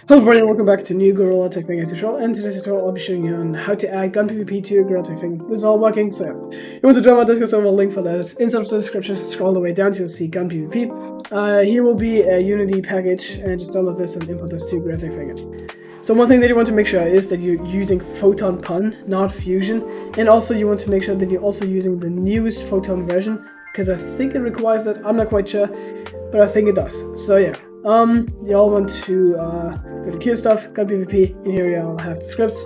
Hello everybody, welcome back to new Gorilla Tag Finger tutorial, and today's tutorial I'll be showing you on how to add gun PvP to your Gorilla Tag Finger. This is all working, so you want to join my Discord server, link for that is inside of the description. Scroll all the way down to see gun PvP. Here will be a Unity package, and just download this and import this to Gorilla Tag Finger. So one thing that you want to make sure is that you're using Photon Pun, not Fusion, and also you want to make sure that you're also using the newest Photon version, because I think it requires that. I'm not quite sure, but I think it does. So yeah. Y'all want to go to Q stuff, gun PvP. In here y'all have the scripts.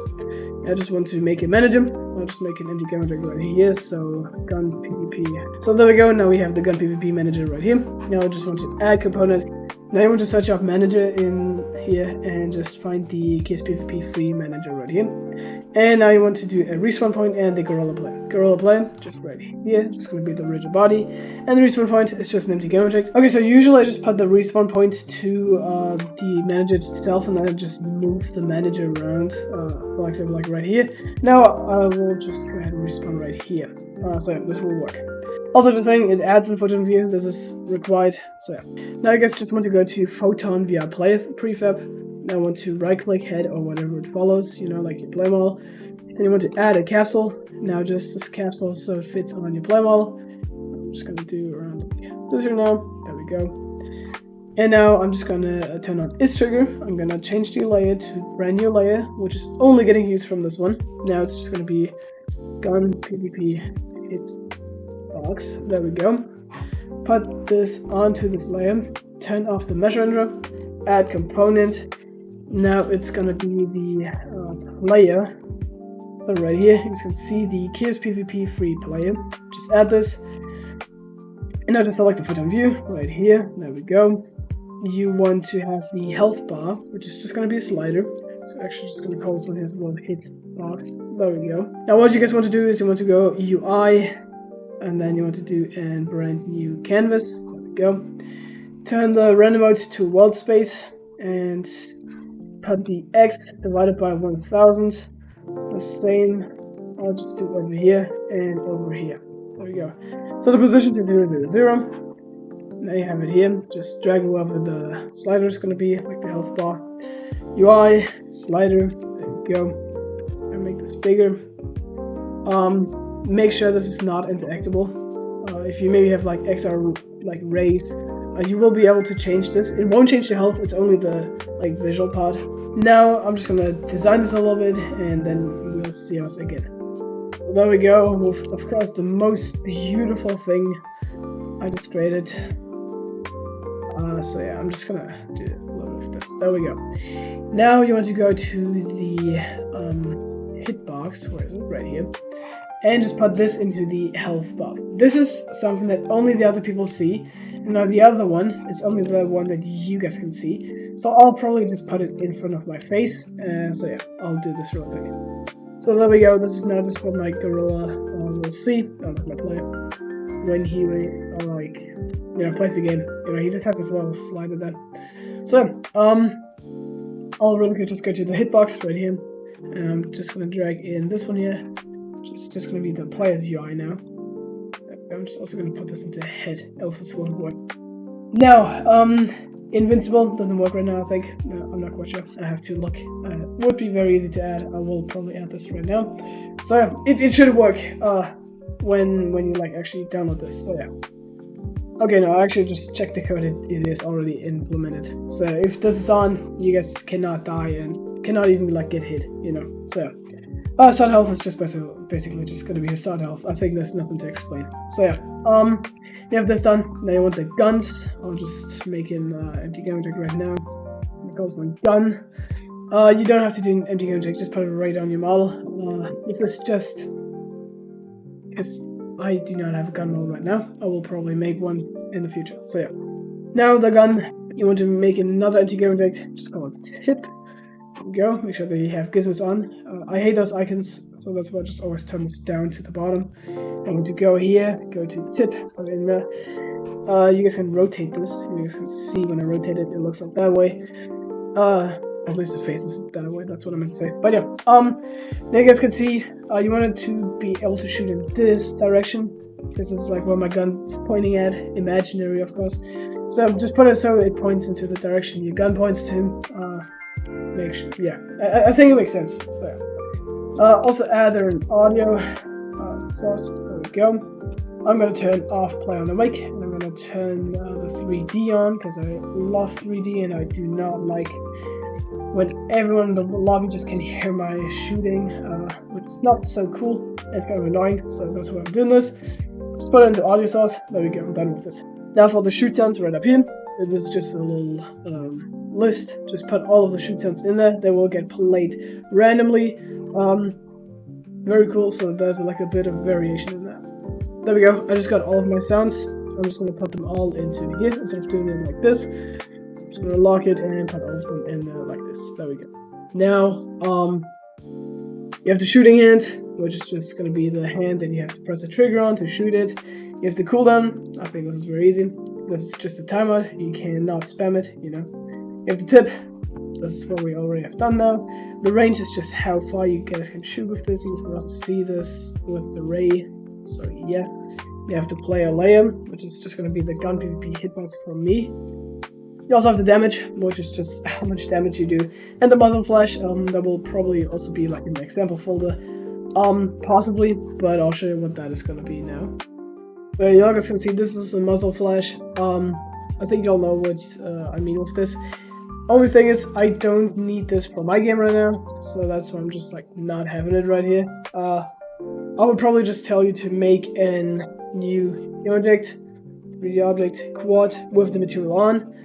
I just want to make a manager. I'll just make an empty gun right here. So gun PvP. So there we go. Now we have the gun PvP manager right here. Now I just want to add component. Now you want to search up manager in here and just find the KS PvP free manager right here. And now you want to do a respawn point and the Gorilla Play. Gorilla Play, just right here, just going to be the rigid body. And the respawn point is just an empty game object. Okay, so usually I just put the respawn point to the manager itself and then I just move the manager around, for example, like right here. Now I will just go ahead and respawn right here. So yeah, this will work. Also just saying, it adds in Photon View, this is required. So yeah. Now I guess just want to go to Photon via Play prefab. Now I want to right click head or whatever it follows, you know, like your play model. Then you want to add a capsule. Now just this capsule so it fits on your play model. I'm just gonna do around this here now. There we go. And now I'm just gonna turn on is trigger. I'm gonna change the layer to brand new layer, which is only getting used from this one. Now it's just gonna be gun PvP hits box. There we go. Put this onto this layer. Turn off the mesh renderer. Add component. Now it's gonna be the player. So right here, you can see the KS PvP free player. Just add this. And now just select the Photon View right here. There we go. You want to have the health bar, which is just gonna be a slider. So actually just gonna call this one here as well hit box. There we go. Now what you guys want to do is you want to go UI, and then you want to do a brand new canvas. There we go. Turn the render mode to world space and put the X divided by 1000. The same. I'll just do over here and over here. There we go. So the position to 0, 0, 0. Now you have it here. Just drag wherever the slider is going to be, like the health bar. UI, slider. There we go. I make this bigger. Make sure this is not interactable. If you maybe have like XR like rays, you will be able to change this. It won't change the health, it's only the like visual part. Now I'm just gonna design this a little bit and then we'll see us again. So there we go, with of course the most beautiful thing I just created. So yeah, I'm just gonna do a little bit of this. There we go. Now you want to go to the hitbox, where is it? Right here. And just put this into the health bar. This is something that only the other people see. And now the other one is only the one that you guys can see. So I'll probably just put it in front of my face. So yeah, I'll do this real quick. So there we go. This is now just what my gorilla will see. Not my player. When he plays the game. He just has this little slider there. So I'll really quick just go to the hitbox right here. And I'm just gonna drag in this one here. Just going to be the player's UI now. I'm just also going to put this into head, else this won't work. Now, Invincible doesn't work right now, I think. No, I'm not quite sure. I have to look. It would be very easy to add. I will probably add this right now. So yeah, it should work when you like actually download this. So yeah. Okay, no, I actually just checked the code. It is already implemented. So if this is on, you guys cannot die and cannot even like get hit. So. Start health is just basically just going to be a start health. I think there's nothing to explain. So yeah, you have this done. Now you want the guns. I'll just make an empty game object right now. It calls one gun. You don't have to do an empty game object. Just put it right on your model. This is just because I do not have a gun model right now. I will probably make one in the future. So yeah. Now the gun. You want to make another empty game object. Just call it tip. Go, make sure that you have gizmos on. I hate those icons, so that's why I just always turn this down to the bottom. I'm going to go here, go to tip, put it in there. You guys can rotate this. You guys can see when I rotate it, it looks like that way. At least the face is that way, that's what I meant to say. But yeah, now you guys can see, you wanted to be able to shoot in this direction. This is like where my gun is pointing at, imaginary of course. So just put it so it points into the direction your gun points to. make sure, yeah, I think it makes sense. So also add an audio source. There we go. I'm gonna turn off play on the mic, and I'm gonna turn the 3D on because I love 3D and I do not like when everyone in the lobby just can hear my shooting, which is not so cool. It's kind of annoying, so that's why I'm doing this. Just put it into audio source. There we go. I'm done with this. Now for the shoot sounds right up here. This is just a little list. Just put all of the shoot sounds in there. They will get played randomly. Very cool. So there's like a bit of variation in that. There we go. I just got all of my sounds. I'm just going to put them all into here instead of doing it like this. I'm just going to lock it and put all of them in there like this. There we go. Now, you have the shooting hand, which is just going to be the hand that you have to press the trigger on to shoot it. You have the cooldown. I think this is very easy. This is just a timeout. You cannot spam it, you know. You have the tip. This is what we already have done now. The range is just how far you guys can shoot with this. You can also see this with the ray. So yeah, you have to play a layer, which is just going to be the gun PvP hitbox for me. You also have the damage, which is just how much damage you do, and the muzzle flash. That will probably also be like in the example folder, possibly, but I'll show you what that is going to be now. So you guys can see this is a muzzle flash. I think y'all know what I mean with this. Only thing is, I don't need this for my game right now, so that's why I'm just like not having it right here. I would probably just tell you to make a new object, 3D object quad with the material on,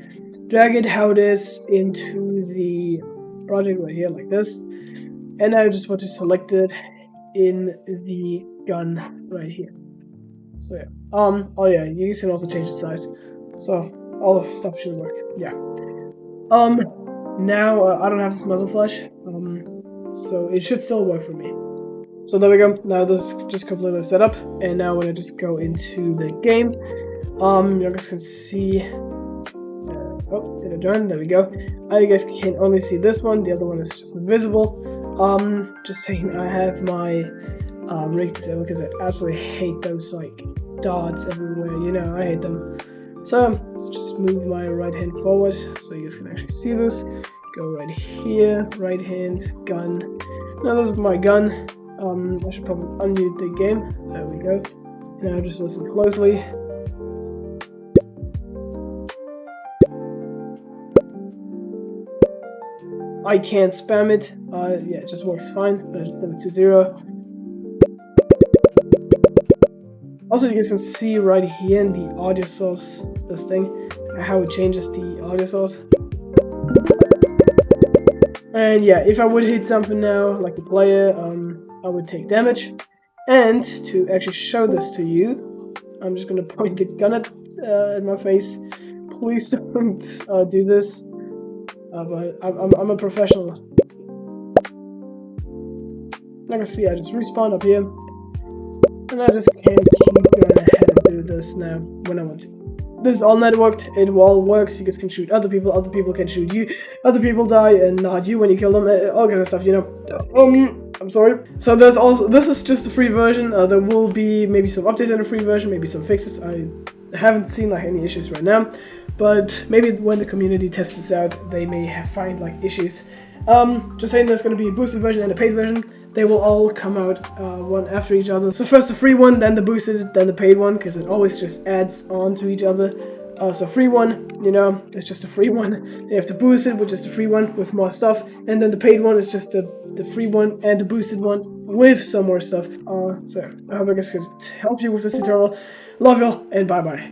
drag it how it is into the project right here like this, and I just want to select it in the gun right here. So yeah, oh yeah, you can also change the size, so all this stuff should work. Yeah. Now I don't have this muzzle flash, so it should still work for me. So there we go. Now this is just completely set up, and now when I just go into the game, you guys can see. Oh, did it turn? There we go. You guys can only see this one. The other one is just invisible. Just saying, I have my rig disabled because I absolutely hate those like dots everywhere. You know, I hate them. So let's just move my right hand forward so you guys can actually see this. Go right here, right hand, gun. Now this is my gun. I should probably unmute the game. There we go. Now just listen closely. I can't spam it. Yeah, it just works fine. But I just set it to 0. Also, you guys can see right here in the audio source, this thing, how it changes the audio source. And yeah, if I would hit something now, like a player, I would take damage. And to actually show this to you, I'm just gonna point the gun at my face. Please don't do this. But I'm a professional. Like I see, I just respawn up here, and I just can't keep going ahead and do this now when I want to. This is all networked. It all works. You guys can shoot other people can shoot you. Other people die and not you when you kill them. All kind of stuff, you know. I'm sorry. So there's also, this is just the free version. There will be maybe some updates in the free version, maybe some fixes. I haven't seen like any issues right now, but maybe when the community tests this out, they may find like issues. Just saying, there's going to be a boosted version and a paid version. They will all come out one after each other. So first the free one, then the boosted, then the paid one, because it always just adds on to each other. So free one, you know, it's just a free one. They have the boosted, which is the free one with more stuff, and then the paid one is just the free one and the boosted one with some more stuff. So I hope I guys could help you with this tutorial. Love y'all, and bye bye.